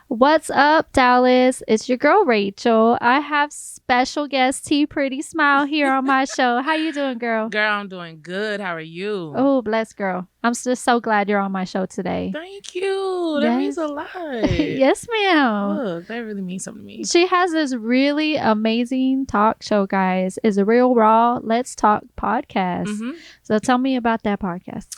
What's up, Dallas? It's your girl Rachel. I have special guest T Pretty Smile here on my show. How you doing, girl? Girl, I'm doing good. How are you? Oh, bless girl. I'm just so glad you're on my show today. Thank you. That means a lot. Yes, ma'am. Look, that really means something to me. She has this really amazing talk show, guys. It's a Real Raw Let's Talk podcast. Mm-hmm. So tell me about that podcast.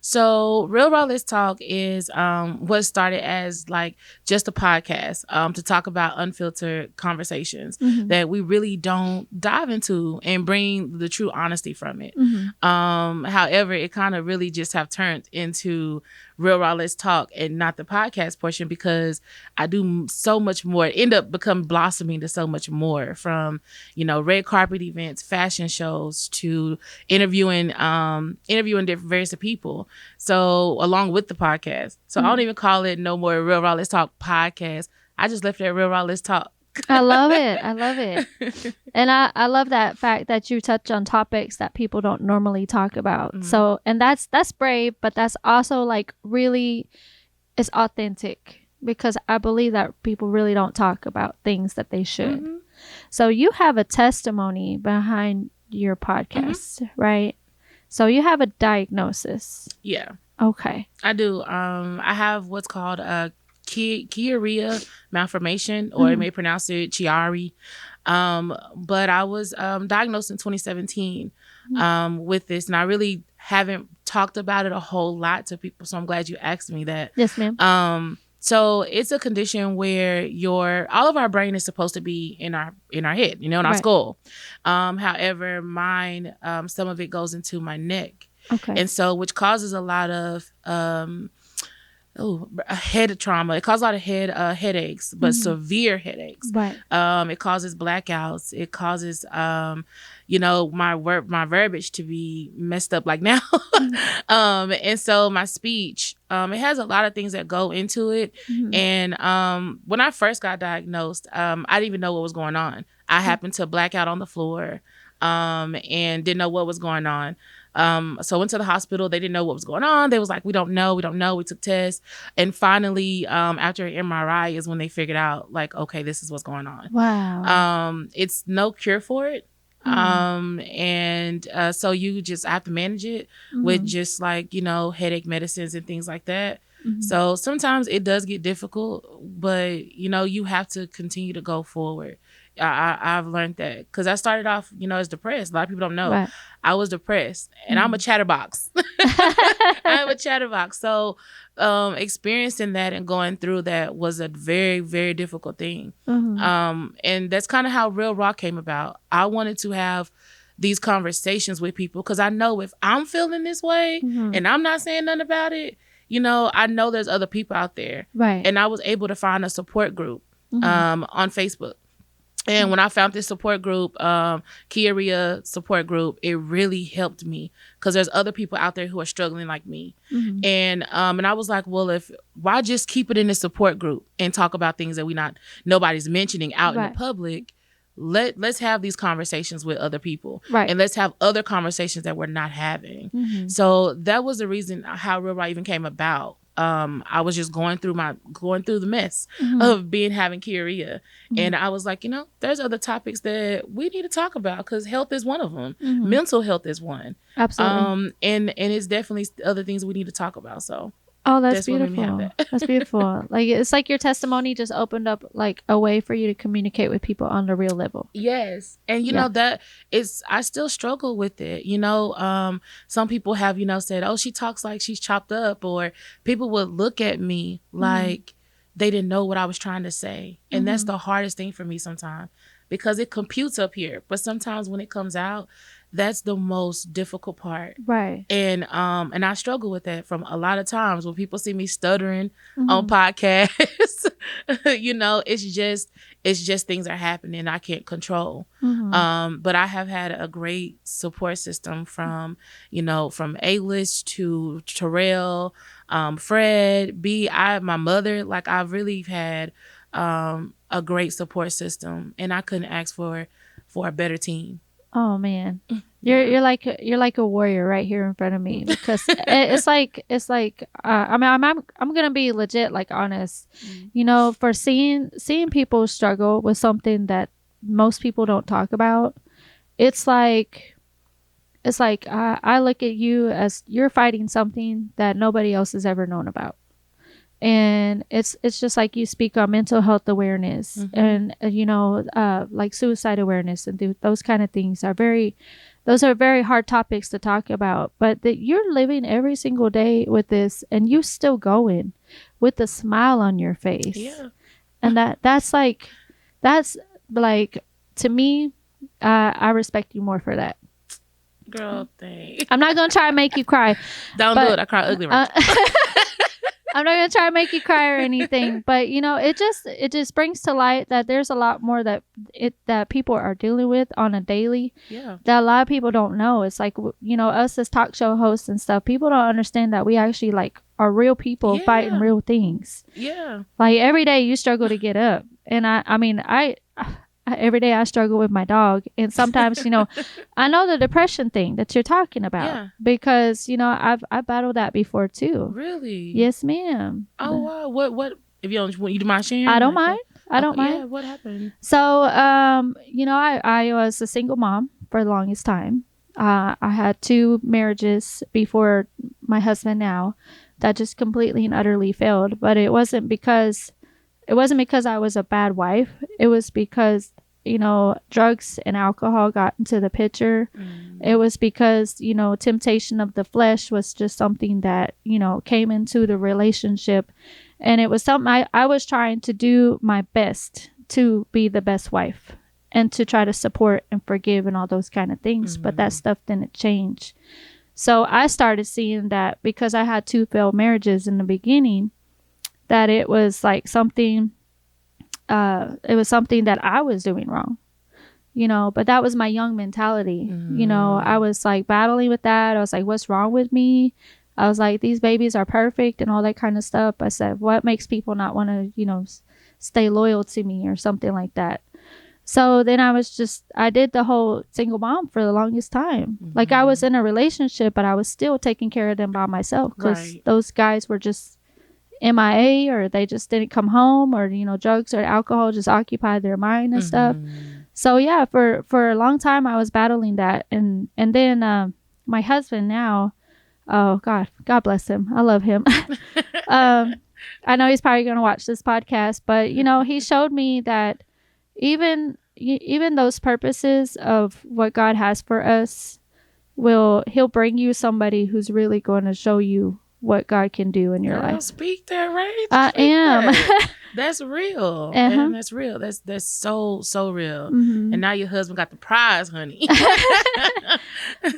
So Real Raw Let's Talk is what started as like just a podcast to talk about unfiltered conversations that we really don't dive into and bring the true honesty from it. However, it kind of really just have turned into Real Raw Let's Talk and not the podcast portion because I do so much more. It end up blossoming to so much more, from red carpet events, fashion shows, to interviewing different various people. So along with the podcast, so I don't even call it no more Real Raw Let's Talk podcast. I just left it at Real Raw Let's Talk. I love it. I love it. And I love that fact that you touch on topics that people don't normally talk about. So, and that's brave, but that's also like really, it's authentic, because I believe that people really don't talk about things that they should. So you have a testimony behind your podcast, right? So you have a diagnosis. Yeah. Okay. I do. I have what's called Chiari malformation, or you may pronounce it Chiari. But I was diagnosed in 2017 with this, and I really haven't talked about it a whole lot to people. So I'm glad you asked me that. Yes, ma'am. So it's a condition where all of our brain is supposed to be in our head, in our skull. However, mine, some of it goes into my neck. Okay. And so, which causes a lot of head trauma. It causes a lot of headaches, but severe headaches. Right. It causes blackouts. It causes my verbiage to be messed up like now. And so my speech, it has a lot of things that go into it. And when I first got diagnosed, I didn't even know what was going on. I happened to black out on the floor and didn't know what was going on. So I went to the hospital. They didn't know what was going on. They was like, we don't know. We took tests. And finally, after an MRI is when they figured out, like, okay, this is what's going on. Wow. It's no cure for it. So you just have to manage it with just like, headache medicines and things like that. So sometimes it does get difficult, but you have to continue to go forward. I've learned that because I started off, as depressed. A lot of people don't know. Right. I was depressed, and I'm a chatterbox. I'm a chatterbox. So experiencing that and going through that was a very, very difficult thing. And that's kind of how Real Raw came about. I wanted to have these conversations with people because I know if I'm feeling this way and I'm not saying nothing about it, I know there's other people out there. Right. And I was able to find a support group on Facebook. And when I found this support group, Chiari support group, it really helped me because there's other people out there who are struggling like me. And I was like, well, why just keep it in the support group and talk about things that nobody's mentioning out in the public? Let's have these conversations with other people, and let's have other conversations that we're not having. So that was the reason how Real Raw even came about. I was just going through the mess of having Chiari, and I was like, there's other topics that we need to talk about because health is one of them. Mental health is one. Absolutely. And it's definitely other things we need to talk about. So. Oh, that's beautiful. That's beautiful. Like, it's like your testimony just opened up like a way for you to communicate with people on the real level. Yes. And that I still struggle with it. Some people have, said, oh, she talks like she's chopped up, or people would look at me like they didn't know what I was trying to say. And that's the hardest thing for me sometimes because it computes up here. But sometimes when it comes out, that's the most difficult part. Right. And I struggle with that from a lot of times when people see me stuttering on podcasts. It's just things are happening I can't control. But I have had a great support system from A-List to Terrell, Fred, my mother. Like, I've really had a great support system, and I couldn't ask for a better team. Oh man. You're like a warrior right here in front of me, because it's like I mean I'm gonna be legit, like, honest, you know, for seeing people struggle with something that most people don't talk about. It's like I look at you as you're fighting something that nobody else has ever known about. And it's just like you speak on mental health awareness, and you know, like suicide awareness, and those kind of things are very hard topics to talk about, but that you're living every single day with this, and you still going with a smile on your face. Yeah. And that's like to me, I respect you more for that. Girl, thanks. I'm not gonna try to make you cry. Don't do it. I cry ugly right now. I'm not gonna try to make you cry or anything, but you know, it just brings to light that there's a lot more that people are dealing with on a daily. Yeah. That a lot of people don't know. It's like, you know, us as talk show hosts and stuff, people don't understand that we actually like are real people fighting real things. Yeah. Like every day you struggle to get up, and I mean every day I struggle with my dog, and sometimes, you know, I know the depression thing that you're talking about, because, you know, I've battled that before too. Really? Yes, ma'am. Oh wow. What if you don't, you mind sharing? I don't mind. I don't mind. Yeah. What happened? So, you know, I was a single mom for the longest time. I had 2 marriages before my husband now that just completely and utterly failed. But it wasn't because I was a bad wife. It was because, you know, drugs and alcohol got into the picture. It was because, you know, temptation of the flesh was just something that, you know, came into the relationship. And it was something I was trying to do my best to be the best wife and to try to support and forgive and all those kind of things. But that stuff didn't change. So I started seeing that because I had 2 failed marriages in the beginning, that it was like something, that I was doing wrong, you know, but that was my young mentality. You know, I was like battling with that. I was like, what's wrong with me? I was like, these babies are perfect and all that kind of stuff. I said, what makes people not want to, you know, stay loyal to me or something like that? So then I did the whole single mom for the longest time. Like I was in a relationship, but I was still taking care of them by myself, because those guys were just MIA, or they just didn't come home, or, you know, drugs or alcohol just occupied their mind and stuff. So yeah, for a long time I was battling that. And then my husband now, oh God bless him, I love him. I know he's probably going to watch this podcast, but you know, he showed me that even those purposes of what God has for us, he'll bring you somebody who's really going to show you what God can do in your life. Speak that, right? I am. That's real. And that's real. That's so real. And now your husband got the prize, honey.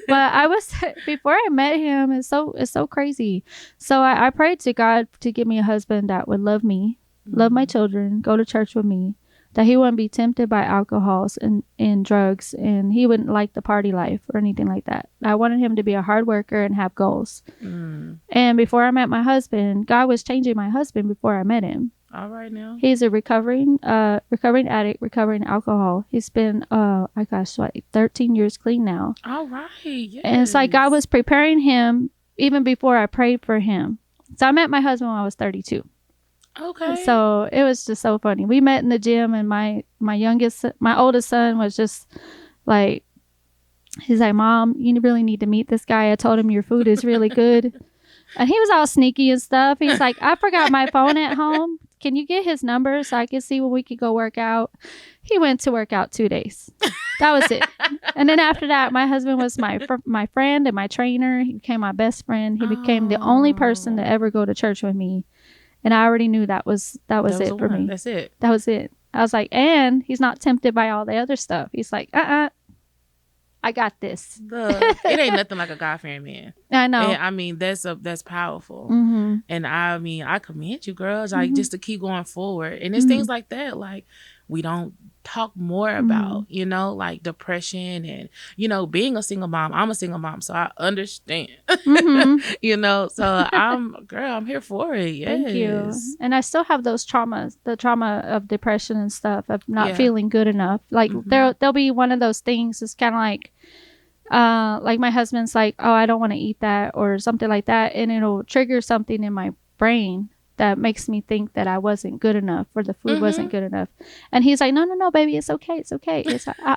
But I was, before I met him, it's so crazy. So I prayed to God to give me a husband that would love me, love my children, go to church with me, that he wouldn't be tempted by alcohols and drugs, and he wouldn't like the party life or anything like that. I wanted him to be a hard worker and have goals. And before I met my husband, God was changing my husband before I met him. All right now. He's a recovering addict, recovering alcohol. He's been 13 years clean now. All right. Yes. And it's like God was preparing him even before I prayed for him. So I met my husband when I was 32. Okay. So it was just so funny. We met in the gym, and my oldest son was just like, he's like, Mom, you really need to meet this guy. I told him your food is really good. And he was all sneaky and stuff. He's like, I forgot my phone at home. Can you get his number so I can see when we could go work out? He went to work out 2 days. That was it. And then after that, my husband was my friend and my trainer. He became my best friend. He became the only person to ever go to church with me. And I already knew that was it for me. That's it. That was it. I was like, and he's not tempted by all the other stuff. He's like, I got this. It ain't nothing like a God-fearing man. I know. And, I mean, that's powerful. And I mean, I commend you, girls, like just to keep going forward. And it's things like that. Like, we don't talk more about, you know, like depression and, you know, being a single mom. I'm a single mom, so I understand, you know, so I'm here for it. Yes. Thank you. And I still have those traumas, the trauma of depression and stuff, of not feeling good enough. Like there'll be one of those things. It's kind of like my husband's like, oh, I don't want to eat that or something like that. And it'll trigger something in my brain that makes me think that I wasn't good enough or the food wasn't good enough. And he's like, no, baby, it's okay. It's okay.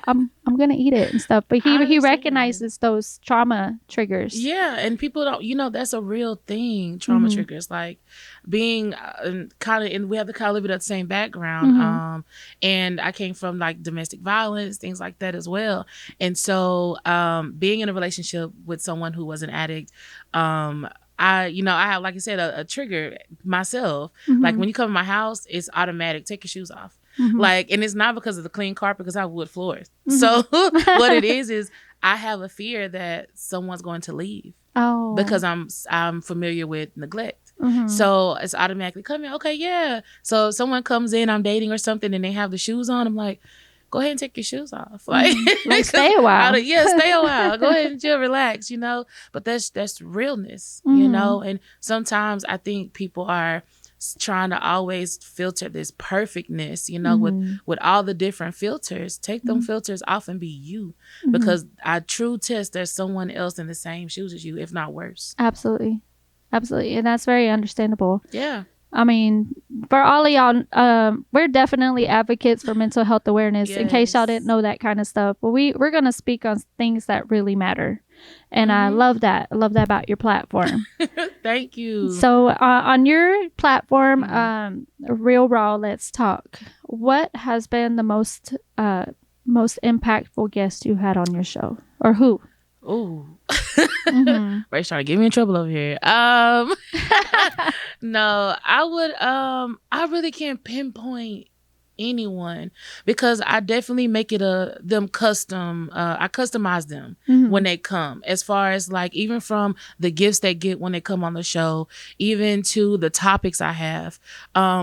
I'm going to eat it and stuff. But he recognizes those trauma triggers. Yeah. And people don't, you know, that's a real thing. Trauma triggers, like being kind of, and we have to kind of live it at the same background. And I came from like domestic violence, things like that as well. And so being in a relationship with someone who was an addict, I have, like I said, a trigger myself. Like when you come to my house, it's automatic. Take your shoes off. Like, and it's not because of the clean carpet, because I have wood floors. So what it is I have a fear that someone's going to leave. Oh. Because I'm familiar with neglect. So it's automatically coming. Okay, yeah. So if someone comes in, I'm dating or something, and they have the shoes on, I'm like, go ahead and take your shoes off. Like stay a while. Stay a while. Go ahead and chill, relax, you know. But that's realness, you know. And sometimes I think people are trying to always filter this perfectness, you know, with all the different filters. Take them filters off and be you. Because I true test there's someone else in the same shoes as you, if not worse. Absolutely. And that's very understandable. Yeah. I mean, for all of y'all, we're definitely advocates for mental health awareness. In case y'all didn't know that kind of stuff, but we're gonna speak on things that really matter, and I love that. I love that about your platform. Thank you. So on your platform, Real Raw, Let's Talk. What has been the most impactful guest you had on your show, or who? Ooh. Ray's trying to get me in trouble over here. No, I would I really can't pinpoint anyone, because I definitely make it them custom. I customize them when they come, as far as like even from the gifts they get when they come on the show, even to the topics I have.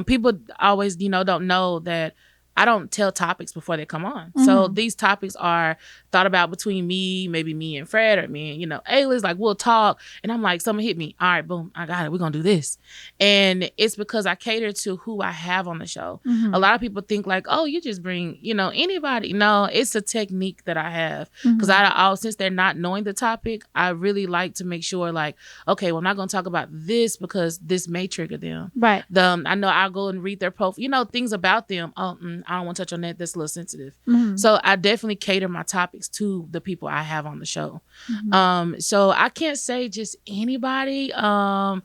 People always, you know, don't know that I don't tell topics before they come on. So these topics are thought about between me, maybe me and Fred, or me and, you know, Ayla's, like we'll talk. And I'm like, someone hit me. All right, boom, I got it. We're going to do this. And it's because I cater to who I have on the show. A lot of people think like, oh, you just bring, you know, anybody. No, it's a technique that I have. Because since they're not knowing the topic, I really like to make sure like, okay, well, I'm not going to talk about this because this may trigger them. Right. I know I'll go and read their profile, you know, things about them. Oh, I don't want to touch on that. That's a little sensitive. So I definitely cater my topics to the people I have on the show. So I can't say just anybody. I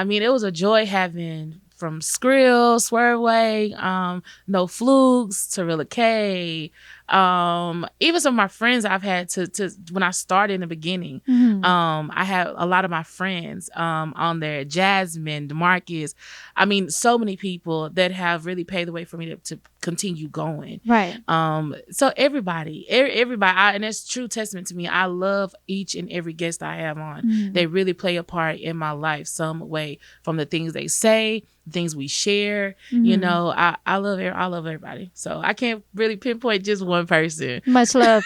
mean, it was a joy having from Skrill, Swerveway, No Flukes, Tarilla K, even some of my friends I've had to when I started in the beginning. I had a lot of my friends on there, Jasmine, DeMarcus. I mean, so many people that have really paved the way for me to continue going. Right. So everybody, and that's true testament to me. I love each and every guest I have on. They really play a part in my life some way, from the things they say, things we share. You know, I love everybody. So I can't really pinpoint just one person. Much love.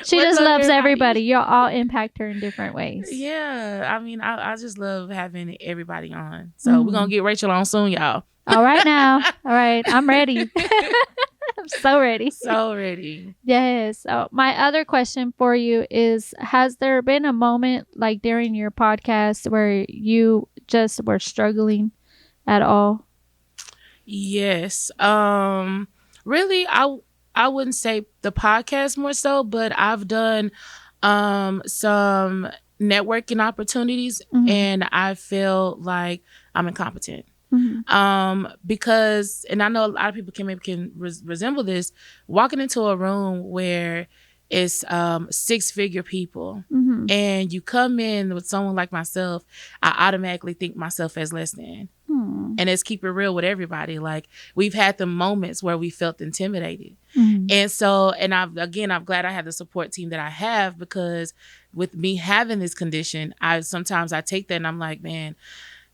She just loves everybody. You'll all impact her in different ways. Yeah, I mean, I just love having everybody on. So we're gonna get Rachel on soon, y'all. All right now. All right, I'm ready. I'm so ready. Yes. My other question for you is, has there been a moment like during your podcast where you just were struggling at all? Yes. Really, I wouldn't say the podcast more so, but I've done some networking opportunities, and I feel like I'm incompetent. Because, and I know a lot of people can resemble this, walking into a room where it's 6-figure people, and you come in with someone like myself, I automatically think myself as less than. And let's keep it real with everybody. Like, we've had the moments where we felt intimidated. And so, and I'm glad I have the support team that I have, because with me having this condition, sometimes I take that and I'm like, man,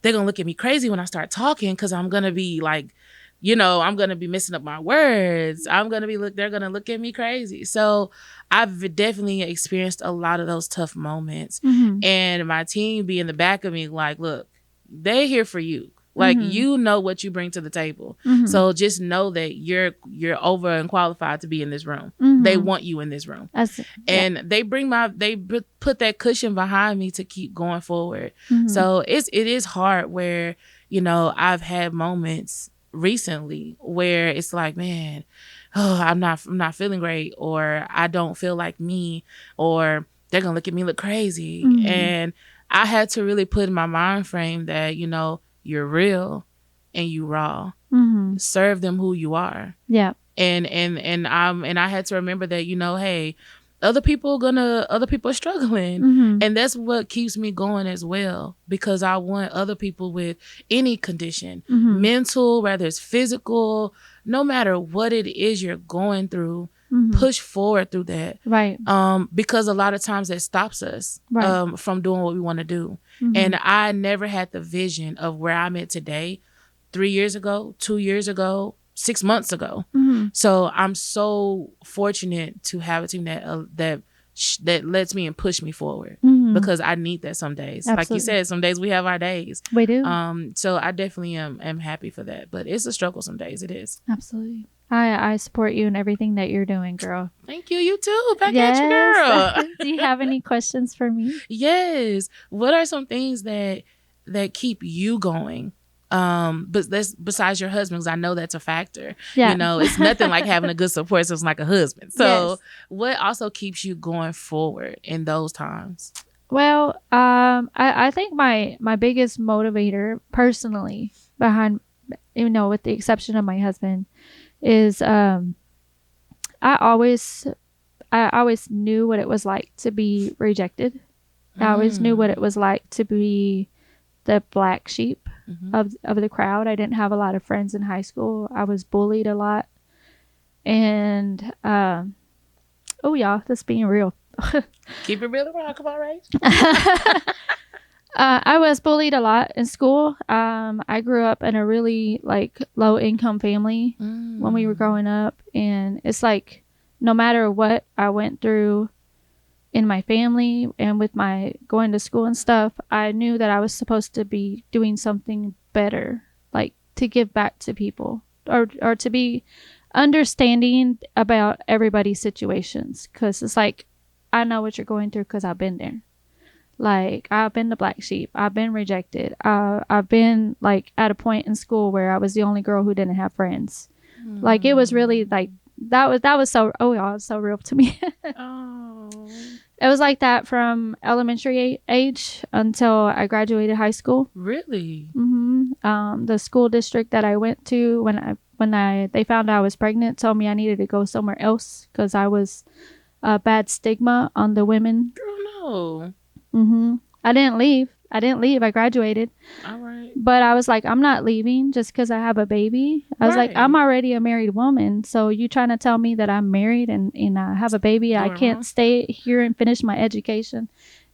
they're going to look at me crazy when I start talking, because I'm going to be like I'm going to be messing up my words. They're going to look at me crazy. So I've definitely experienced a lot of those tough moments. And my team be in the back of me like, look, they're here for you. Like, you know what you bring to the table. So just know that you're over and qualified to be in this room. They want you in this room. And they put that cushion behind me to keep going forward. So it is hard where, I've had moments recently where it's like, man, I'm not feeling great, or I don't feel like me, or they're gonna look crazy. And I had to really put in my mind frame that, you're real and you raw. Serve them who you are. Yeah. And I had to remember that, hey, other people are struggling. And that's what keeps me going as well, because I want other people with any condition, mental, whether it's physical, no matter what it is you're going through, push forward through that. Right. Because a lot of times that stops us from doing what we want to do. And I never had the vision of where I'm at today, 3 years ago, 2 years ago, 6 months ago. So I'm so fortunate to have a team that lets me and push me forward, because I need that some days. Absolutely. Like you said, some days we have our days. We do. So I definitely am happy for that, but it's a struggle some days. It is. Absolutely. I support you in everything that you're doing, girl. Thank you. You too. Back at you, girl. Do you have any questions for me? Yes. What are some things that keep you going? But that's besides your husband, because I know that's a factor. Yeah. It's nothing like having a good support system like a husband. So what also keeps you going forward in those times? Well, I think my biggest motivator personally behind, with the exception of my husband, is I always knew what it was like to be rejected. I always knew what it was like to be the black sheep of the crowd. I didn't have a lot of friends in high school. I was bullied a lot. And y'all, that's being real. Keep it real around. Come on, right? I was bullied a lot in school. I grew up in a really low income family when we were growing up, and it's like no matter what I went through in my family and with my going to school and stuff, I knew that I was supposed to be doing something better, like to give back to people, or to be understanding about everybody's situations, because it's like I know what you're going through because I've been there. Like, I've been the black sheep. I've been rejected. I've been, at a point in school where I was the only girl who didn't have friends. Like, it was really, that was so, y'all, it's so real to me. It was like that from elementary age until I graduated high school. Really? The school district that I went to when they found I was pregnant told me I needed to go somewhere else because I was a bad stigma on the women. Girl, no. I didn't leave. I graduated. All right. But I was like, I'm not leaving just because I have a baby. I was like, I'm already a married woman. So you trying to tell me that I'm married and I have a baby? I can't stay here and finish my education.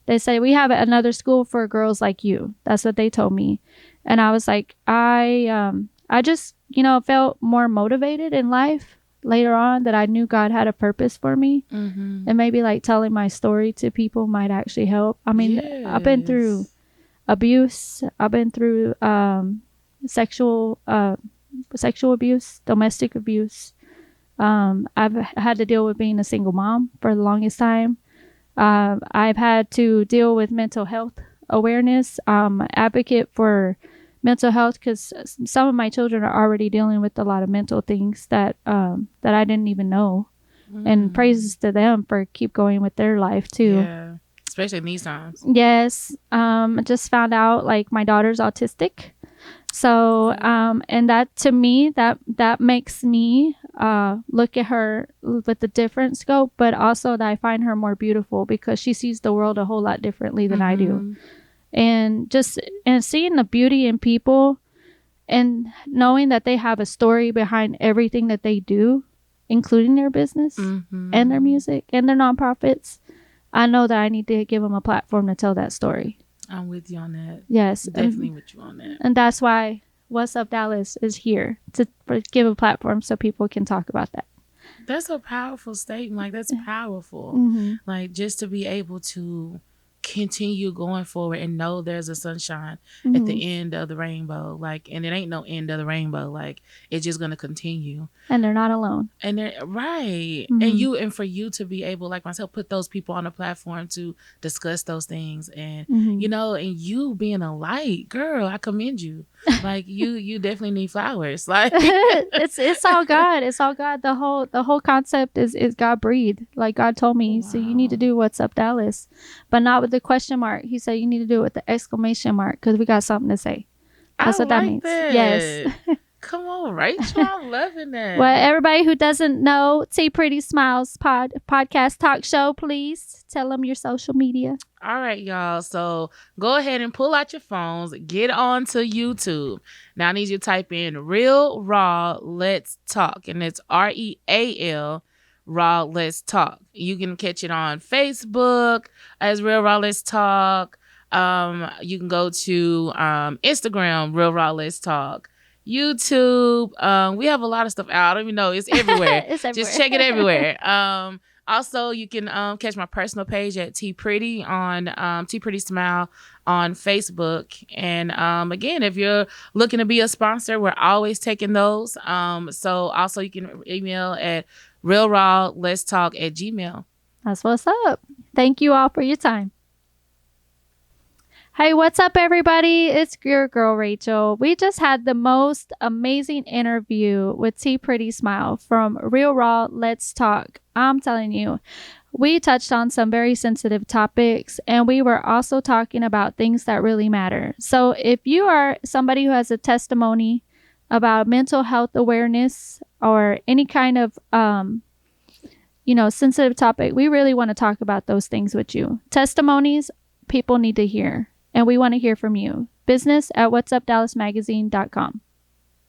They say, we have another school for girls like you. That's what they told me. And I was like, I just, felt more motivated in life later on, that I knew God had a purpose for me. And maybe telling my story to people might actually help. I mean, I've been through abuse. I've been through sexual abuse, domestic abuse. I've had to deal with being a single mom for the longest time. I've had to deal with mental health awareness, advocate for mental health, because some of my children are already dealing with a lot of mental things that I didn't even know. And praises to them for keep going with their life too. Yeah, especially in these times. Yes. I just found out my daughter's autistic. So and that to me that makes me look at her with a different scope, but also that I find her more beautiful because she sees the world a whole lot differently than I do. And seeing the beauty in people and knowing that they have a story behind everything that they do, including their business and their music and their nonprofits, I know that I need to give them a platform to tell that story. I'm with you on that. Yes. Definitely with you on that. And that's why What's Up Dallas is here to give a platform so people can talk about that. That's a powerful statement. Like, that's powerful. Like, just to be able to continue going forward and know there's a sunshine at the end of the rainbow. Like, and it ain't no end of the rainbow. Like, it's just gonna continue. And they're not alone. And they're right. And for you to be able, like myself, put those people on a platform to discuss those things, and you know, and you being a light, girl, I commend you. Like, you definitely need flowers. Like, it's all God. It's all God. The whole concept is God breathed. Like, God told me, so you need to do What's Up Dallas, but not with the question mark. He said you need to do it with the exclamation mark, because we got something to say. That's what that means. Yes. Come on, Rachel. I'm loving that. Well, everybody who doesn't know T Pretty Smiles podcast talk show, please tell them your social media. All right, y'all. So go ahead and pull out your phones. Get on to YouTube. Now I need you to type in Real Raw Let's Talk. And it's REAL Raw Let's Talk. You can catch it on Facebook as Real Raw Let's Talk. You can go to Instagram, Real Raw Let's Talk. YouTube. We have a lot of stuff out. I don't even know. It's everywhere. It's everywhere. Just check it everywhere. Also, you can catch my personal page at T Pretty on T Pretty Smile on Facebook. And again, if you're looking to be a sponsor, we're always taking those. So also you can email at realrawletstalk@gmail.com. That's what's up. Thank you all for your time. Hey, what's up, everybody? It's your girl, Rachel. We just had the most amazing interview with T Pretty Smile from Real Raw Let's Talk. I'm telling you, we touched on some very sensitive topics, and we were also talking about things that really matter. So if you are somebody who has a testimony about mental health awareness or any kind of, sensitive topic, we really want to talk about those things with you. Testimonies people need to hear. And we want to hear from you. Business@whatsupdallasmagazine.com.